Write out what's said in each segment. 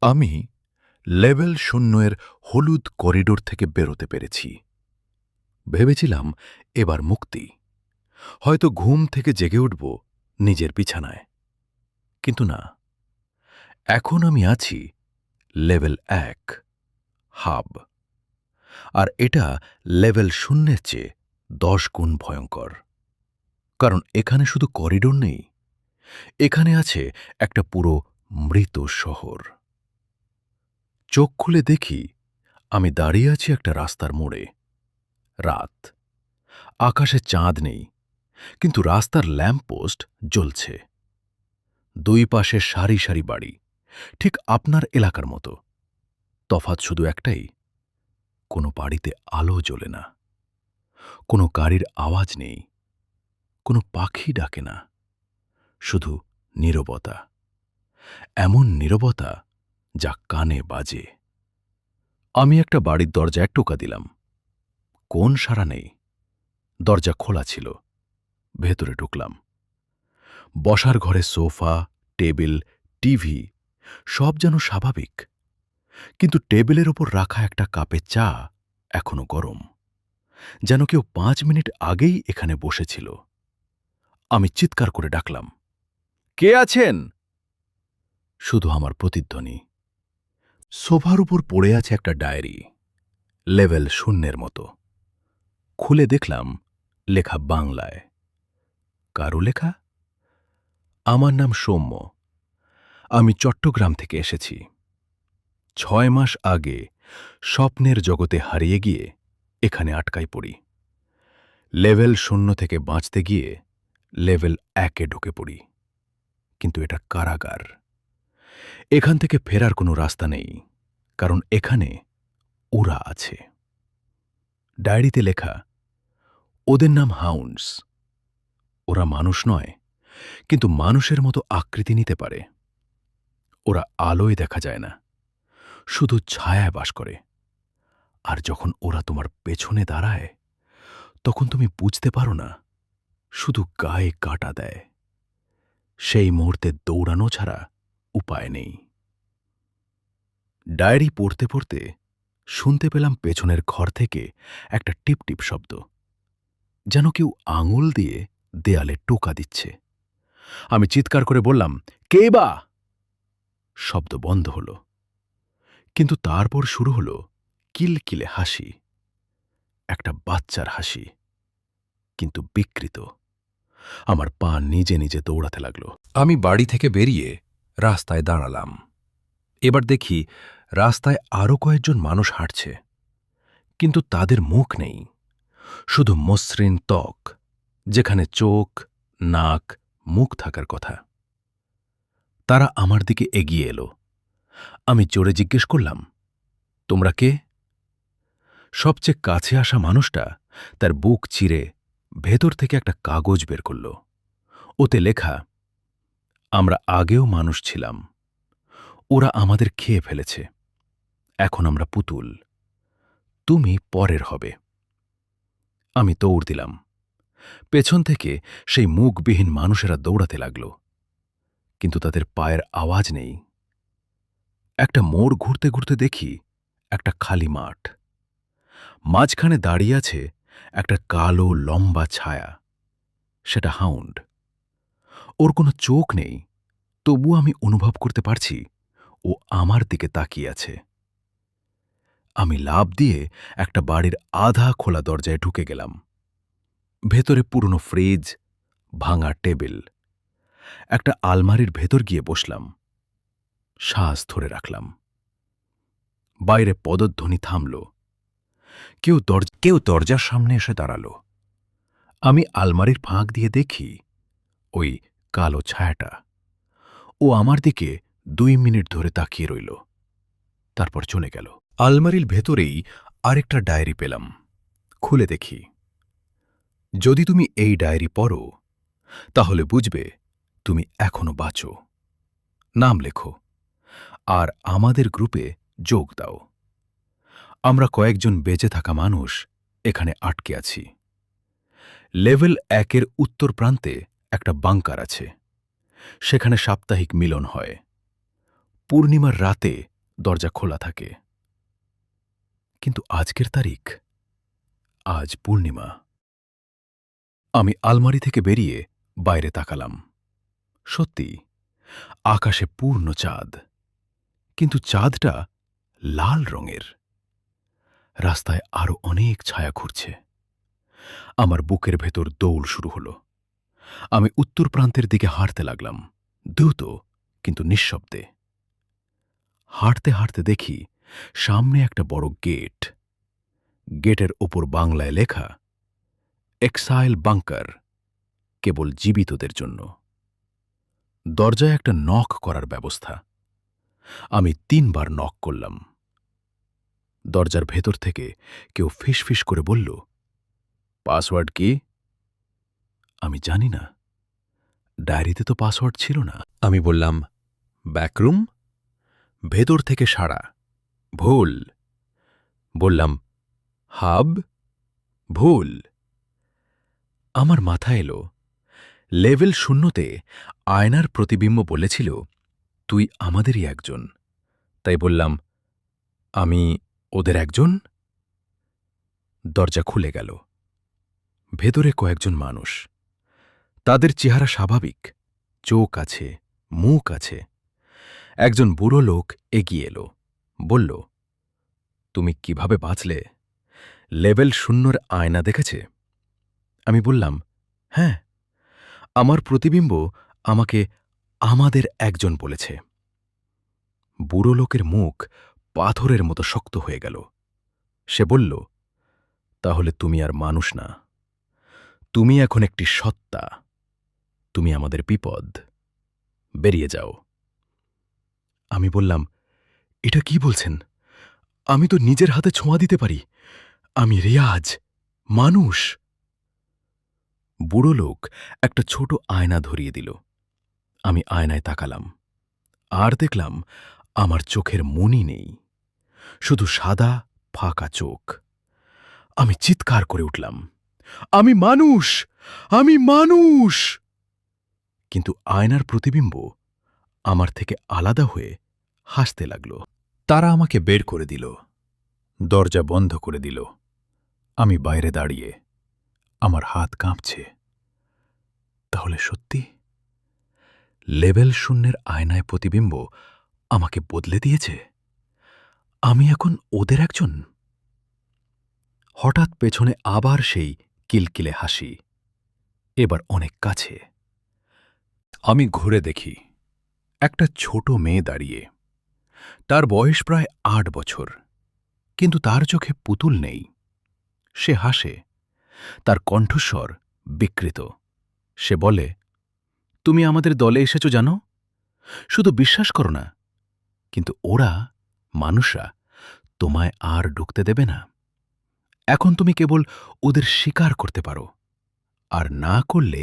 আমি লেভেল 0 এর হলুদ করিডোর থেকে বেরোতে পেরেছি। ভেবেছিলাম এবার মুক্তি, হয়তো ঘুম থেকে জেগে উঠব নিজের বিছানায়। কিন্তু না, এখন আমি আছি লেভেল 1 হাব, আর এটা লেভেল 0 এর চেয়ে 10 গুণ ভয়ঙ্কর। কারণ এখানে শুধু করিডোর নেই, এখানে আছে একটা পুরো মৃত শহর। চোখ খুলে দেখি আমি দাঁড়িয়ে আছি একটা রাস্তার মোড়ে। রাত, আকাশে চাঁদ নেই, কিন্তু রাস্তার ল্যাম্পপোস্ট জ্বলছে। দুই পাশে সারি সারি বাড়ি, ঠিক আপনার এলাকার মতো। তফাৎ শুধু একটাই, কোনো বাড়িতে আলো জ্বলে না, কোনো গাড়ির আওয়াজ নেই, কোনো পাখি ডাকে না, শুধু নীরবতা। এমন নীরবতা যা কানে বাজে। আমি একটা বাড়ির দরজায় টোকা দিলাম, কোন সাড়া নেই। দরজা খোলা ছিল, ভেতরে ঢুকলাম। বসার ঘরে সোফা, টেবিল, টিভি সব যেন স্বাভাবিক, কিন্তু টেবিলের ওপর রাখা একটা কাপে চা এখনো গরম, যেন কেউ 5 মিনিট আগেই এখানে বসেছিল। আমি চিৎকার করে ডাকলাম, কে আছেন? শুধু আমার প্রতিধ্বনি। সোফার উপর পড়ে আছে একটা ডায়েরি, লেভেল 0 মতো। খুলে দেখলাম লেখা বাংলায়। কারো লেখা? আমার নাম সৌম্য। আমি চট্টগ্রাম থেকে এসেছি। 6 মাস আগে স্বপ্নের জগতে হারিয়ে গিয়ে এখানে আটকাই পড়ি। লেভেল 0 থেকে বাঁচতে গিয়ে লেভেল 1-এ ঢুকে পড়ি। কিন্তু এটা কারাগার। এখান থেকে ফেরার কোনো রাস্তা নেই, কারণ এখানে ওরা আছে। ডায়েরিতে লেখা, ওদের নাম হাউন্ডস। ওরা মানুষ নয়, কিন্তু মানুষের মতো আকৃতি নিতে পারে। ওরা আলোয় দেখা যায় না, শুধু ছায়ায় বাস করে। আর যখন ওরা তোমার পেছনে দাঁড়ায়, তখন তুমি বুঝতে পারো না, শুধু গায়ে কাটা দেয়। সেই মুহূর্তে দৌড়ানো ছাড়া উপায় নেই। ডায়েরি পড়তে পড়তে শুনতে পেলাম পেছনের ঘর থেকে একটা টিপ টিপ শব্দ, যেন কেউ আঙুল দিয়ে দেয়ালে টোকা দিচ্ছে। আমি চিৎকার করে বললাম, কে বা? শব্দ বন্ধ হল, কিন্তু তারপর শুরু হল কিলকিলে হাসি। একটা বাচ্চার হাসি, কিন্তু বিকৃত। আমার পা নিজে নিজে দৌড়াতে লাগল। আমি বাড়ি থেকে বেরিয়ে রাস্তায় দাঁড়ালাম। এবার দেখি রাস্তায় আরও কয়েকজন মানুষ হাঁটছে, কিন্তু তাদের মুখ নেই, শুধু মসৃণ ত্বক, যেখানে চোখ, নাক, মুখ থাকার কথা। তারা আমার দিকে এগিয়ে এলো। আমি জোরে জিজ্ঞেস করলাম, তোমরা কে? সবচেয়ে কাছে আসা মানুষটা তার বুক চিরে ভেতর থেকে একটা কাগজ বের করল। ওতে লেখা, আমরা আগেও মানুষ ছিলাম, ওরা আমাদের খেয়ে ফেলেছে, এখন আমরা পুতুল, তুমি পরের হবে। আমি দৌড় দিলাম। পেছন থেকে সেই মুখবিহীন মানুষেরা দৌড়াতে লাগল, কিন্তু তাদের পায়ের আওয়াজ নেই। একটা মোড় ঘুরতে ঘুরতে দেখি একটা খালি মাঠ। মাঝখানে দাঁড়িয়ে আছে একটা কালো লম্বা ছায়া, সেটা হাউন্ড। ওর কোনো চোখ নেই, তবু আমি অনুভব করতে পারছি ও আমার দিকে তাকিয়ে আছে। আমি লাফ দিয়ে একটা বাড়ির আধা খোলা দরজায় ঢুকে গেলাম। ভেতরে পুরনো ফ্রিজ, ভাঙা টেবিল। একটা আলমারির ভেতর গিয়ে বসলাম, শ্বাস ধরে রাখলাম। বাইরে পদধ্বনি থামল, কেউ দরজার সামনে এসে দাঁড়াল। আমি আলমারির ফাঁক দিয়ে দেখি ওই কালো ছায়াটা। ও আমার দিকে 2 মিনিট ধরে তাকিয়ে রইল, তারপর চলে গেল। আলমারির ভেতরেই আরেকটা ডায়েরি পেলাম। খুলে দেখি, যদি তুমি এই ডায়েরি পড়ো, তাহলে বুঝবে তুমি এখনো বাঁচো। নাম লেখো, আর আমাদের গ্রুপে যোগ দাও। আমরা কয়েকজন বেঁচে থাকা মানুষ এখানে আটকে আছি। লেভেল 1-এর উত্তর প্রান্তে একটা বাংকার আছে, সেখানে সাপ্তাহিক মিলন হয়। পূর্ণিমার রাতে দরজা খোলা থাকে। কিন্তু আজকের তারিখ, আজ পূর্ণিমা। আমি আলমারি থেকে বেরিয়ে বাইরে তাকালাম। সত্যি, আকাশে পূর্ণ চাঁদ, কিন্তু চাঁদটা লাল রঙের। রাস্তায় আরো অনেক ছায়া ঘুরছে। আমার বুকের ভেতর দৌড় শুরু হলো। আমি উত্তর প্রান্তের দিকে হাঁটতে লাগলাম, দ্রুত কিন্তু নিঃশব্দে। হাঁটতে হাঁটতে দেখি সামনে একটা বড় গেট। গেটের ওপর বাংলায় লেখা, এক্সাইল বাংকার, কেবল জীবিতদের জন্য। দরজায় একটা নক করার ব্যবস্থা। আমি ৩ বার নক করলাম। দরজার ভেতর থেকে কেউ ফিসফিস করে বলল, পাসওয়ার্ড কি? আমি জানি না, ডায়েরিতে তো পাসওয়ার্ড ছিল না। আমি বললাম, ব্যাকরুম। ভেতর থেকে সাড়া, ভুল। বললাম, হাব, ভুল। আমার মাথা এলো, লেভেল 0তে আয়নার প্রতিবিম্ব বলেছিল, তুই আমাদেরই একজন। তাই বললাম, আমি ওদের একজন? দরজা খুলে গেল। ভেতরে কয়েকজন মানুষ। তাদের চেহারা স্বাভাবিক, চোখ আছে, মুখ আছে। একজন বুড়ো লোক এগিয়ে এলো, বলল, তুমি কিভাবে বাঁচলে? লেভেল 0-র আয়না দেখেছে? আমি বললাম, হ্যাঁ, আমার প্রতিবিম্ব আমাকে আমাদের একজন বলেছে। বুড়ো লোকের মুখ পাথরের মতো শক্ত হয়ে গেল। সে বলল, তাহলে তুমি আর মানুষ না, তুমি এখন একটি সত্তা। তুমি আমাদের বিপদ, বেরিয়ে যাও। আমি বললাম, এটা কি বলছেন? আমি তো নিজের হাতে ছোঁয়া দিতে পারি। আমি রিয়াজ, মানুষ। বুড়ো লোক একটা ছোট আয়না ধরিয়ে দিল। আমি আয়নায় তাকালাম, আর দেখলাম আমার চোখের মনি নেই, শুধু সাদা ফাঁকা চোখ। আমি চিৎকার করে উঠলাম, আমি মানুষ, আমি মানুষ! কিন্তু আয়নার প্রতিবিম্ব আমার থেকে আলাদা হয়ে হাসতে লাগল। তারা আমাকে বের করে দিল, দরজা বন্ধ করে দিল। আমি বাইরে দাঁড়িয়ে, আমার হাত কাঁপছে। তাহলে সত্যি লেভেল 0-এর আয়নায় প্রতিবিম্ব আমাকে বদলে দিয়েছে? আমি এখন ওদের একজন? হঠাৎ পেছনে আবার সেই কিলকিলে হাসি, এবার অনেক কাছে। আমি ঘুরে দেখি, একটা ছোট মেয়ে দাঁড়িয়ে। তার বয়স প্রায় ৮ বছর, কিন্তু তার চোখে পুতুল নেই। সে হাসে, তার কণ্ঠস্বর বিকৃত। সে বলে, তুমি আমাদের দলে এসেছ জানো? শুধু বিশ্বাস করো না, কিন্তু ওরা, মানুষরা, তোমায় আর ঢুকতে দেবে না। এখন তুমি কেবল ওদের শিকার করতে পারো, আর না করলে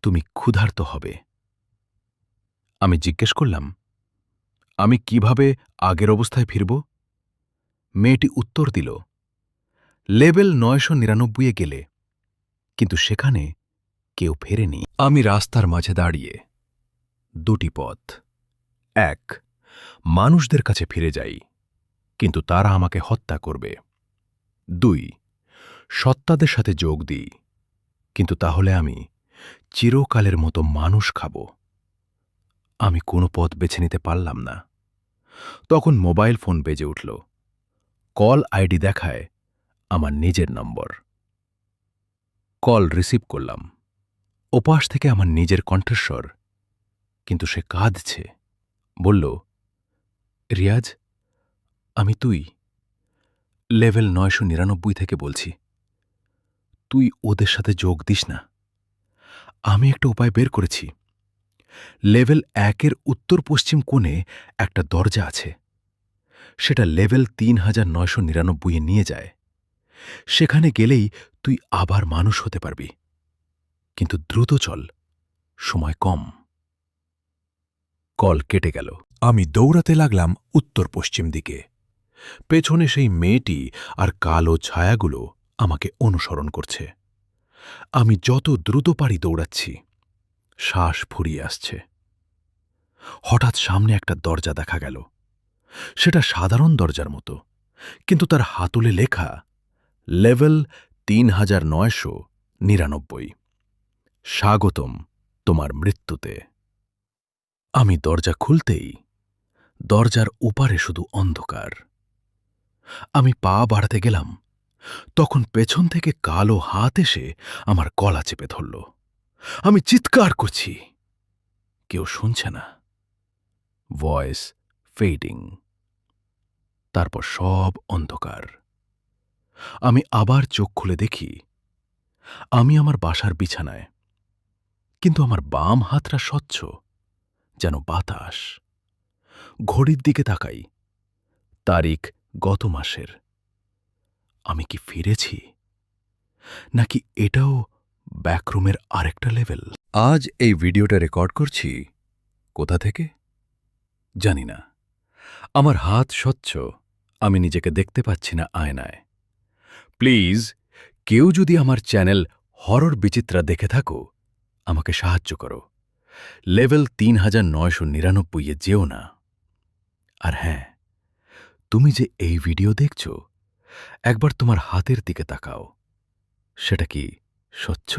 তুমি ক্ষুধার্ত হবে। আমি জিজ্ঞেস করলাম, আমি কিভাবে আগের অবস্থায় ফিরব? মেয়েটি উত্তর দিল, লেভেল ৯৯৯-এ গেলে। কিন্তু সেখানে কেউ ফেরেনি। আমি রাস্তার মাঝে দাঁড়িয়ে। ২টি পথ। ১, মানুষদের কাছে ফিরে যাই, কিন্তু তারা আমাকে হত্যা করবে। ২, সত্তাদের সাথে যোগ দিই, কিন্তু তাহলে আমি চিরকালের মতো মানুষ খাব। আমি কোনো পথ বেছে নিতে পারলাম না। তখন মোবাইল ফোন বেজে উঠল। কল আইডি দেখায় আমার নিজের নম্বর। কল রিসিভ করলাম। ওপাশ থেকে আমার নিজের কণ্ঠস্বর, কিন্তু সে কাঁদছে। বলল, রিয়াজ, আমি তুই, লেভেল ৯৯৯ থেকে বলছি। তুই ওদের সাথে যোগ দিস না। আমি একটা উপায় বের করেছি। লেভেল ১-এর উত্তর পশ্চিম কোণে একটা দরজা আছে। সেটা লেভেল ৩৯৯৯-এ নিয়ে যায়। সেখানে গেলেই তুই আবার মানুষ হতে পারবি। কিন্তু দ্রুত চল, সময় কম। কল কেটে গেল। আমি দৌড়াতে লাগলাম উত্তর পশ্চিম দিকে। পেছনে সেই মেয়েটি আর কালো ছায়াগুলো আমাকে অনুসরণ করছে। আমি যত দ্রুত পারি দৌড়াচ্ছি, শ্বাস ফুরিয়ে আসছে। হঠাৎ সামনে একটা দরজা দেখা গেল। সেটা সাধারণ দরজার মতো, কিন্তু তার হাতলে লেখা লেভেল ৩৯৯৯, স্বাগতম তোমার মৃত্যুতে। আমি দরজা খুলতেই দরজার ওপারে শুধু অন্ধকার। আমি পা বাড়াতে গেলাম, তখন পেছন থেকে কালো হাত এসে আমার গলা চেপে ধরল। আমি চিৎকার করছি, কেউ শুনছে না। ভয়েস ফেডিং, তারপর সব অন্ধকার। আমি আবার চোখ খুলে দেখি আমি আমার বাসার বিছানায়, কিন্তু আমার বাম হাতটা স্বচ্ছ, যেন বাতাস। ঘড়ির দিকে তাকাই, তারিখ গত মাসের। আমি কি ফিরেছি, নাকি এটাও ব্যাকরুমের আরেকটা লেভেল? আজ এই ভিডিওটা রেকর্ড করছি কোথা থেকে জানি না। আমার হাত স্বচ্ছ, আমি নিজেকে দেখতে পাচ্ছি না আয়নায়। প্লিজ, কেউ যদি আমার চ্যানেল হরর বিচিত্রা দেখে থাকো, আমাকে সাহায্য করো। লেভেল ৩৯৯৯ যেও না। আর হ্যাঁ, তুমি যে এই ভিডিও দেখছো, একবার তোমার হাতের দিকে তাকাও। সেটা কি স্বচ্ছ?